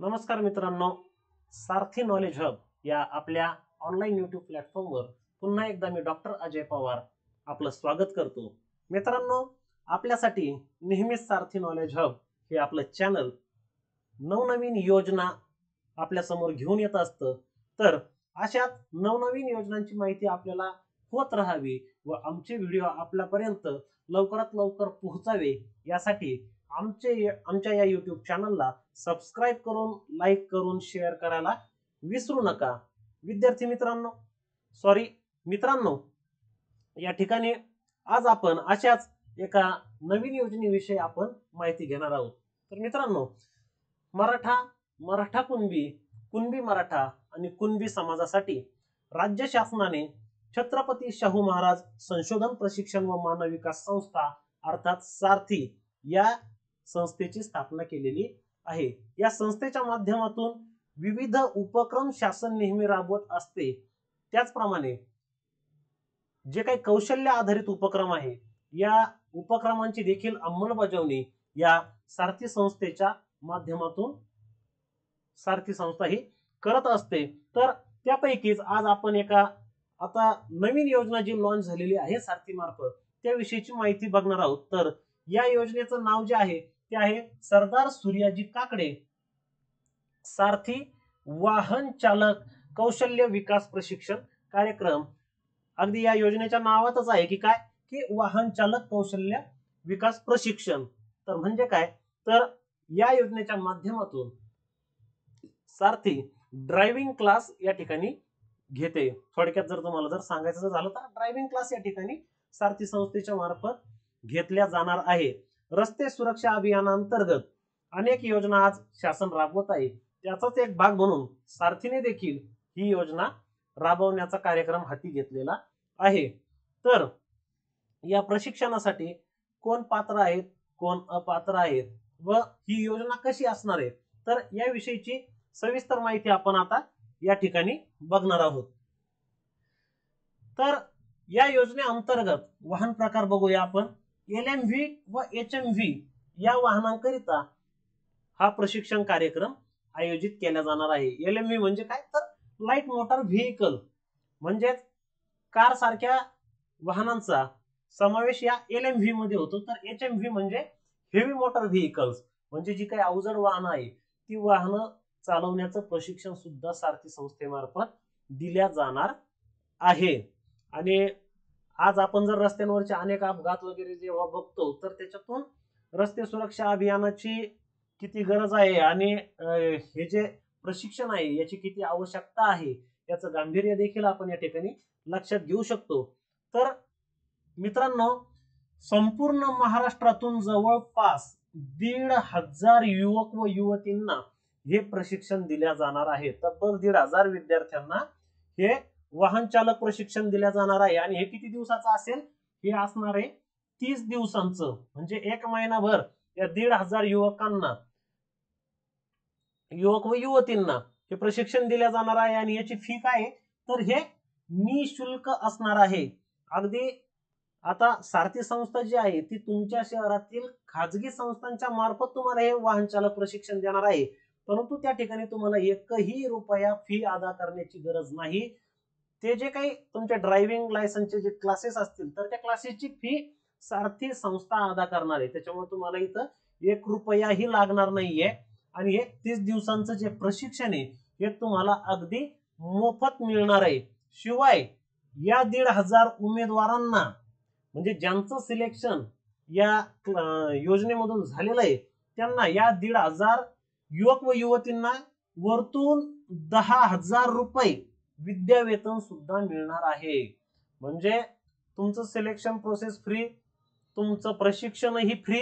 नमस्कार मित्रांनो, सारथी knowledge hub या आपल्या ऑनलाईन यूट्यूब प्लॅटफॉर्मवर पुन्हा एकदा मी डॉक्टर अजय पवार आपलं स्वागत करतो. मित्रांनो, आपल्यासाठी नेहमीच सारथी नॉलेज हब हे आपलं चॅनल नवनवीन योजना आपल्या समोर घेऊन येत असतं. तर अशाच नवनवीन योजनांची माहिती आपल्याला होत राहावी व आमचे व्हिडिओ आपल्यापर्यंत लवकरात लवकर पोहोचावे यासाठी आमच्या या युट्यूब चॅनलला सबस्क्राईब करून, लाईक करून, शेअर करायला विसरू नका. विद्यार्थी मित्रांनो, या ठिकाणी आज आपण अशाच एका नवीन योजनेविषयी आपण माहिती घेणार आहोत. तर मित्रांनो, मराठा कुणबी मराठा आणि कुणबी समाजासाठी राज्य शासनाने छत्रपती शाहू महाराज संशोधन प्रशिक्षण व मानव विकास संस्था अर्थात सारथी या संस्थेची स्थापना केलेली आहे. या संस्थेच्या माध्यमातून विविध उपक्रम शासन नेहमी राबवत असते. त्याचप्रमाणे जे काही कौशल्य आधारित उपक्रम आहे या उपक्रमांची देखील अंमलबजावणी या सारथी संस्थेच्या माध्यमातून सारथी संस्था ही करत असते. तर त्यापैकीच आज आपण आता नवीन योजना जी लॉन्च झालेली आहे सारथी मार्फत त्याविषयीची माहिती बघणार आहोत. तर या योजनेचं नाव जे आहे ते आहे सरदार सूर्याजी काकडे सारथी वाहन चालक कौशल्य विकास प्रशिक्षण कार्यक्रम. अगदी या योजनेच्या नावातच आहे की वाहन चालक कौशल्य विकास प्रशिक्षण. तर म्हणजे काय, तर या योजनेच्या माध्यमातून सारथी ड्रायव्हिंग क्लास या ठिकाणी घेते. थोडक्यात जर तुम्हाला सांगायचं झालं तर ड्रायव्हिंग क्लास या ठिकाणी सारथी संस्थेच्या मार्फत घेतल्या जाणार आहे. रस्ते सुरक्षा अभियानांतर्गत अनेक योजना आज शासन राबवत आहे. त्याचाच एक भाग म्हणून सारथीने देखील ही योजना राबवण्याचा कार्यक्रम हाती घेतलेला आहे. तर या प्रशिक्षणासाठी कोण पात्र आहेत, कोण अपात्र आहेत व ही योजना कशी असणार आहे, तर याविषयीची सविस्तर माहिती आपण आता या ठिकाणी बघणार आहोत. तर या योजनेअंतर्गत वाहन प्रकार बघूया आपण. LMV व HMV या वाहनांकरिता हा प्रशिक्षण कार्यक्रम आयोजित केला जाणार आहे. LMV म्हणजे काय, तर लाईट मोटर व्हेइकल म्हणजे कार सारख्या वाहनांचा समावेश या LMV मध्ये होतो. तर HMV म्हणजे हेवी मोटर व्हेइकल्स म्हणजे जी काही अवजड वाहनं आहे ती वाहनं चालवण्याचं प्रशिक्षण सुद्धा सारथी संस्थेमार्फत दिल्या जाणार आहे. आणि आज आपण जर रस्त्यांवरचे अनेक अपघात वगैरे जेव्हा बघतो तर त्याच्यातून रस्ते सुरक्षा अभियानाची किती गरज आहे आणि हे जे प्रशिक्षण आहे याची किती आवश्यकता आहे याचं गांभीर्य देखील आपण या ठिकाणी लक्षात घेऊ शकतो. तर मित्रांनो, संपूर्ण महाराष्ट्रातून जवळपास 1,500 युवक व युवतींना हे प्रशिक्षण दिल्या जाणार आहे. तब्बल 1,500 विद्यार्थ्यांना हे वाहन चालक प्रशिक्षण दिल्या जाणार आहे. आणि हे किती दिवसाचं असेल, हे असणार आहे 30 दिवसांचं. म्हणजे एक महिनाभर या 1,500 युवक व युवतींना हे प्रशिक्षण दिल्या जाणार आहे. आणि याची फी काय आहे, तर हे निशुल्क असणार आहे. अगदी आता सारथी संस्था जी आहे ती तुमच्या शहरातील खाजगी संस्थांच्या मार्फत तुम्हाला हे वाहन चालक प्रशिक्षण देणार आहे. परंतु त्या ठिकाणी तुम्हाला एकही रुपया फी अदा करण्याची गरज नाही. ते जे काही तुमच्या ड्रायव्हिंग लायसन्सचे जे क्लासेस असतील तर त्या क्लासेसची फी सारथी संस्था अदा करणार आहे. त्याच्यामुळे तुम्हाला इथं 1 रुपयाही लागणार नाहीये. आणि हे 30 दिवसांचं जे प्रशिक्षण आहे हे तुम्हाला अगदी मोफत मिळणार आहे. शिवाय या 1,500 उमेदवारांना म्हणजे ज्यांचं सिलेक्शन या योजनेमधून झालेलं आहे त्यांना या 1,500 युवक व युवतींना वरतून 10,000 रुपये विद्यावेतन सुद्धा मिळणार आहे. म्हणजे तुमचं सिलेक्शन प्रोसेस फ्री, तुमचं प्रशिक्षणही फ्री,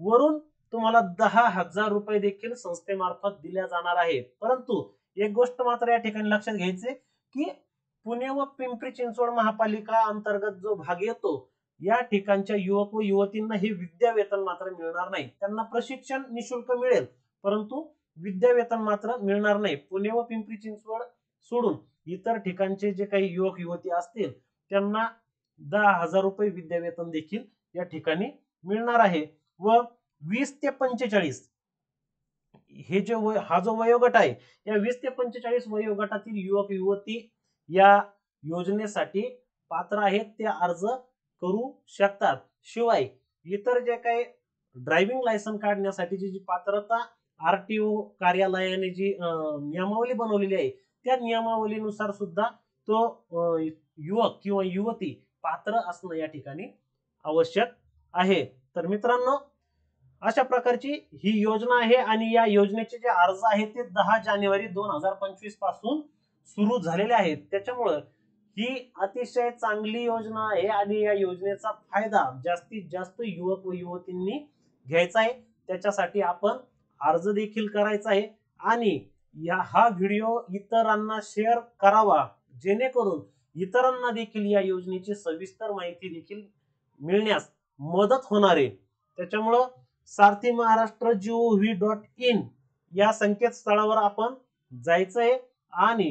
वरून तुम्हाला 10,000 रुपये देखील संस्थेमार्फत दिल्या जाणार आहे. परंतु एक गोष्ट मात्र या ठिकाणी लक्षात घ्यायचे की पुणे व पिंपरी चिंचवड महापालिका अंतर्गत जो भाग येतो या ठिकाणच्या युवक व युवतींना हे विद्यावेतन मात्र मिळणार नाही. त्यांना प्रशिक्षण निशुल्क मिळेल परंतु विद्यावेतन मात्र मिळणार नाही. पुणे व पिंपरी चिंचवड सोडून इतर ठिकाणचे जे काही युवक युवती असतील त्यांना 10,000 रुपये विद्यावेतन देखील या ठिकाणी मिळणार आहे. व 20 ते 45 हे जे हा जो वयोगट आहे या 20 ते 45 वयोगटातील युवक युवती या योजनेसाठी पात्र आहेत, ते अर्ज करू शकतात. शिवाय इतर जे काही ड्रायव्हिंग लायसन्स काढण्यासाठीची जी पात्रता आरटीओ कार्यालयाने जी नियमावली बनवलेली आहे त्या नियमावलीनुसार सुद्धा तो युवक किंवा युवती पात्र असणं या ठिकाणी आवश्यक आहे. तर मित्रांनो, अशा प्रकारची ही योजना आहे आणि या योजनेचे जे अर्ज आहेत ते 10 जानेवारी 2025 पासून सुरू झालेले आहेत. त्याच्यामुळं ही अतिशय चांगली योजना आहे आणि या योजनेचा फायदा जास्तीत जास्त युवक व युवतींनी घ्यायचा आहे. त्याच्यासाठी आपण अर्ज देखील करायचा आहे आणि हा व्हिडिओ इतरांना शेअर करावा, जेणेकरून इतरांना देखील या योजनेची सविस्तर माहिती देखील मिळण्यास मदत होणार आहे. त्याच्यामुळं सारथी महाराष्ट्र gov.in या संकेतस्थळावर आपण जायचंय आणि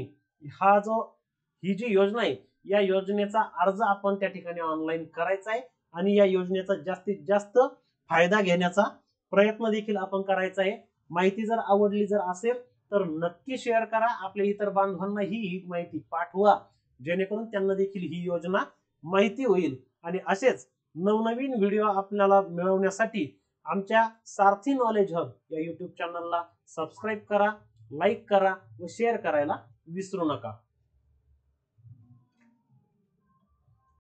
ही जी योजना आहे या योजनेचा अर्ज आपण त्या ठिकाणी ऑनलाईन करायचा आहे आणि या योजनेचा जास्तीत जास्त फायदा घेण्याचा प्रयत्न देखील आपण करायचा आहे. माहिती जर आवडली जर असेल तर नक्की शेअर करा. आपल्या इतर बांधवांना ही माहिती पाठवा, जेणेकरून त्यांना देखील ही योजना माहिती होईल. आणि असेच नवनवीन व्हिडिओ आपल्याला मिळवण्यासाठी आमच्या सारथी नॉलेज हब या युट्यूब चॅनलला सबस्क्राईब करा, लाईक करा व शेअर करायला विसरू नका.